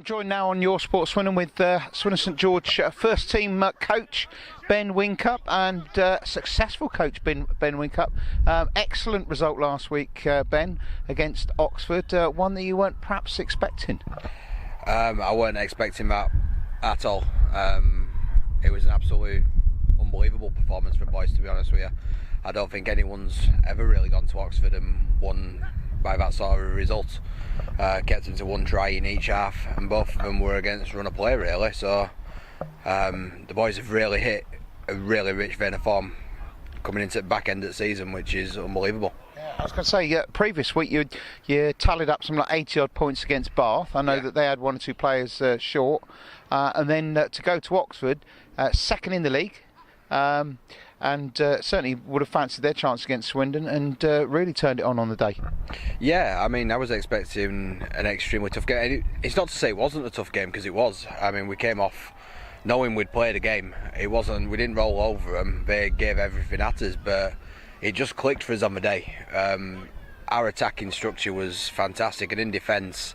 joined now on Your Sport Swindon with Swindon St George first team coach Ben Whincup and successful coach Ben Whincup. Excellent result last week, Ben, against Oxford. One that you weren't perhaps expecting. I weren't expecting that at all. It was an absolutely unbelievable performance from boys, to be honest with you. I don't think anyone's ever really gone to Oxford and won by that sort of a result. Kept them to one try in each half, and both of them were against run of play, really. So the boys have really hit a really rich vein of form coming into the back end of the season, which is unbelievable. I was going to say, previous week you tallied up some like 80 odd points against Bath. I know that they had one or two players short, and then to go to Oxford, second in the league. And certainly would have fancied their chance against Swindon and really turned it on the day. Yeah, I mean, I was expecting an extremely tough game. It's not to say it wasn't a tough game, because it was. I mean, we came off knowing we'd played a game. It wasn't, we didn't roll over them. They gave everything at us, but it just clicked for us on the day. Our attacking structure was fantastic, and in defence,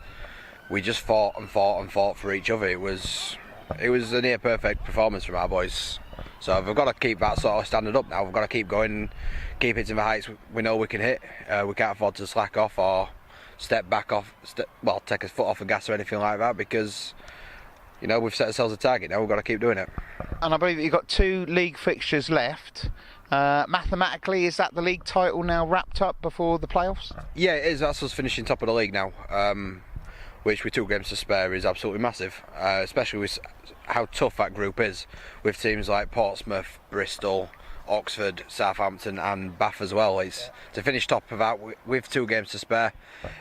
we just fought and fought and fought for each other. It was a near perfect performance from our boys. So we've got to keep that sort of standard up now. We've got to keep going and keep hitting the heights we know we can hit. We can't afford to slack off or step back off, take a foot off the gas or anything like that, because we've set ourselves a target now. We've got to keep doing it. And I believe that you've got 2 league fixtures left. Mathematically, is that the league title now wrapped up before the playoffs? Yeah, it is. That's us finishing top of the league now, which with 2 games to spare is absolutely massive, especially with how tough that group is, with teams like Portsmouth, Bristol, Oxford, Southampton and Bath as well. It's to finish top of that with 2 games to spare.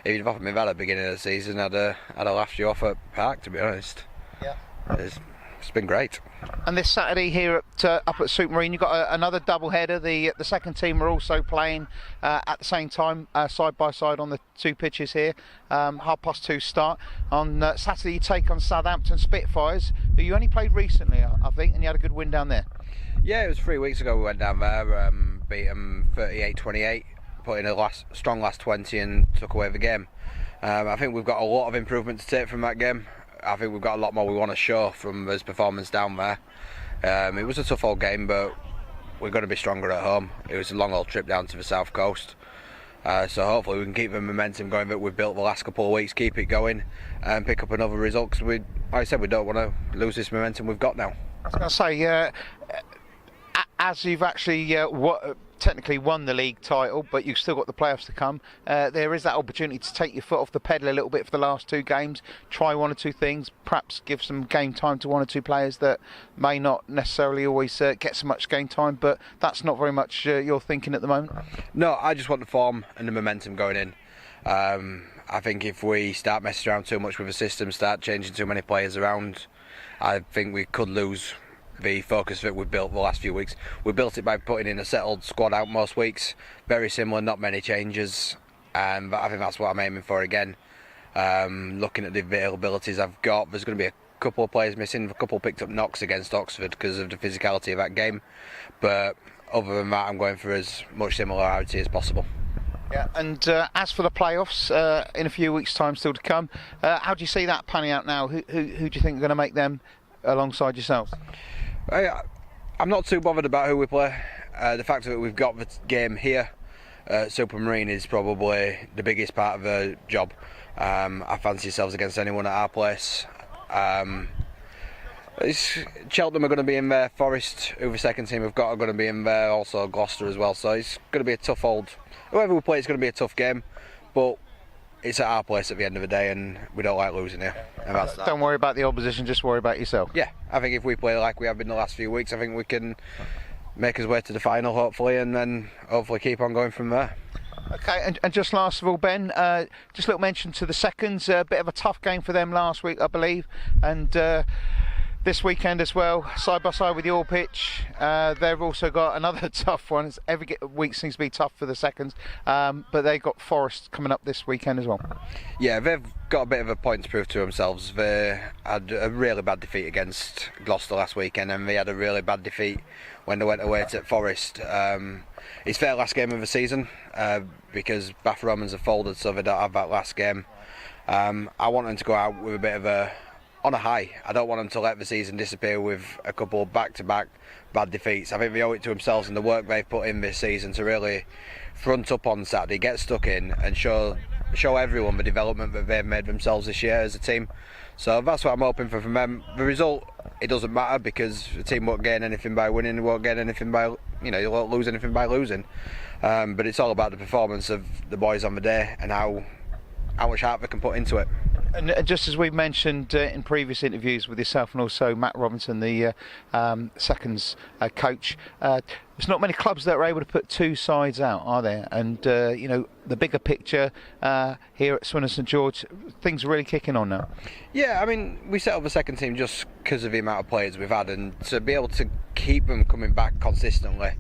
If you'd offered me that at the beginning of the season, I'd have laughed you off at Park, to be honest. Yeah. It's been great. And this Saturday here up at Supermarine, you've got another double header. The second team are also playing at the same time, side by side on the 2 pitches here. 2:30 start. On Saturday you take on Southampton Spitfires, who you only played recently, I think, and you had a good win down there. Yeah, it was 3 weeks ago we went down there, beat them 38-28, put in a strong last 20 and took away the game. I think we've got a lot of improvement to take from that game. I think we've got a lot more we want to show from his performance down there. It was a tough old game, but we're going to be stronger at home. It was a long old trip down to the south coast, so hopefully we can keep the momentum going that we've built the last couple of weeks, keep it going and pick up another result, because like I said, we don't want to lose this momentum we've got now. I was going to say, as you've actually technically won the league title, but you've still got the playoffs to come, there is that opportunity to take your foot off the pedal a little bit for the last 2 games, try 1 or 2 things, perhaps give some game time to 1 or 2 players that may not necessarily always get so much game time, but that's not very much your thinking at the moment. No, I just want the form and the momentum going in. I think if we start messing around too much with the system, start changing too many players around, I think we could lose the focus that we've built the last few weeks. We built it by putting in a settled squad out most weeks, very similar, not many changes, but I think that's what I'm aiming for again. Looking at the availabilities I've got, there's going to be a couple of players missing, a couple picked up knocks against Oxford because of the physicality of that game, but other than that I'm going for as much similarity as possible. Yeah, and as for the playoffs, in a few weeks' time still to come, how do you see that panning out now? Who do you think are going to make them alongside yourselves? I'm not too bothered about who we play. The fact that we've got the game here at Supermarine is probably the biggest part of the job. I fancy ourselves against anyone at our place. Cheltenham are going to be in there, Forest, who the second team have got, are going to be in there, also Gloucester as well, so it's going to be a tough whoever we play, it's going to be a tough game, but it's at our place at the end of the day, and we don't like losing here. Don't worry about the opposition, just worry about yourself. Yeah, I think if we play like we have been the last few weeks, I think we can make us way to the final, hopefully, and then hopefully keep on going from there. Okay, and just last of all, Ben, just a little mention to the seconds, a bit of a tough game for them last week, I believe, and this weekend as well, side by side with your pitch. They've also got another tough one. Every week seems to be tough for the seconds, but they've got Forest coming up this weekend as well. Yeah, they've got a bit of a point to prove to themselves. They had a really bad defeat against Gloucester last weekend, and they had a really bad defeat when they went away to Forest. It's their last game of the season because Bath Romans have folded, so they don't have that last game. I want them to go out with a bit of a on a high. I don't want them to let the season disappear with a couple of back-to-back bad defeats. I think they owe it to themselves and the work they've put in this season to really front up on Saturday, get stuck in and show everyone the development that they've made themselves this year as a team. So that's what I'm hoping for from them. The result, it doesn't matter because the team won't gain anything by winning, they won't gain anything by, you won't lose anything by losing. But it's all about the performance of the boys on the day and how much heart they can put into it. And just as we've mentioned in previous interviews with yourself and also Matt Robinson, the seconds coach, there's not many clubs that are able to put two sides out, are there? And the bigger picture here at Swindon St George, things are really kicking on now. Yeah, I mean, we set up the second team just because of the amount of players we've had, and to be able to keep them coming back consistently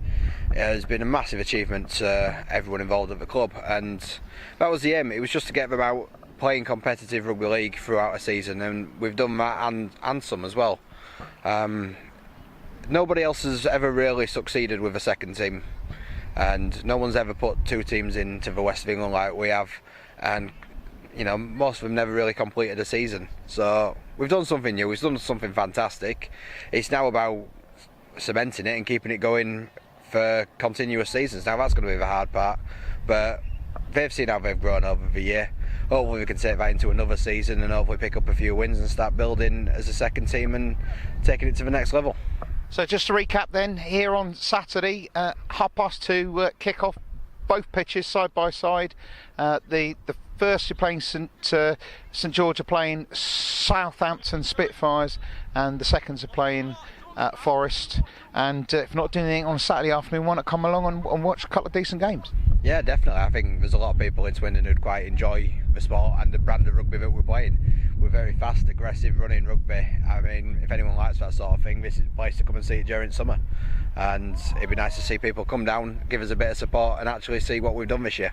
has been a massive achievement to everyone involved at the club, and that was the aim. It was just to get them out playing competitive rugby league throughout a season, and we've done that and some as well. Nobody else has ever really succeeded with a second team, and no one's ever put two teams into the West of England like we have, and most of them never really completed a season. So we've done something new, we've done something fantastic. It's now about cementing it and keeping it going for continuous seasons. Now that's going to be the hard part, but they've seen how they've grown over the year. Hopefully we can take that into another season and hopefully pick up a few wins and start building as a second team and taking it to the next level. So just to recap then, here on Saturday, 2:30 kick off, both pitches side by side. The first you're playing St George are playing Southampton Spitfires, and the seconds are playing Forest. And if not doing anything on Saturday afternoon, why not come along and watch a couple of decent games? Yeah, definitely. I think there's a lot of people in Swindon who'd quite enjoy the sport and the brand of rugby that we're playing. We're very fast, aggressive, running rugby. I mean, if anyone likes that sort of thing, this is the place to come and see it during summer. And it'd be nice to see people come down, give us a bit of support and actually see what we've done this year.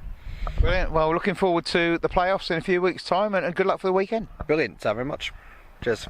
Brilliant. Well, looking forward to the playoffs in a few weeks' time, and good luck for the weekend. Brilliant. Thank you very much. Cheers.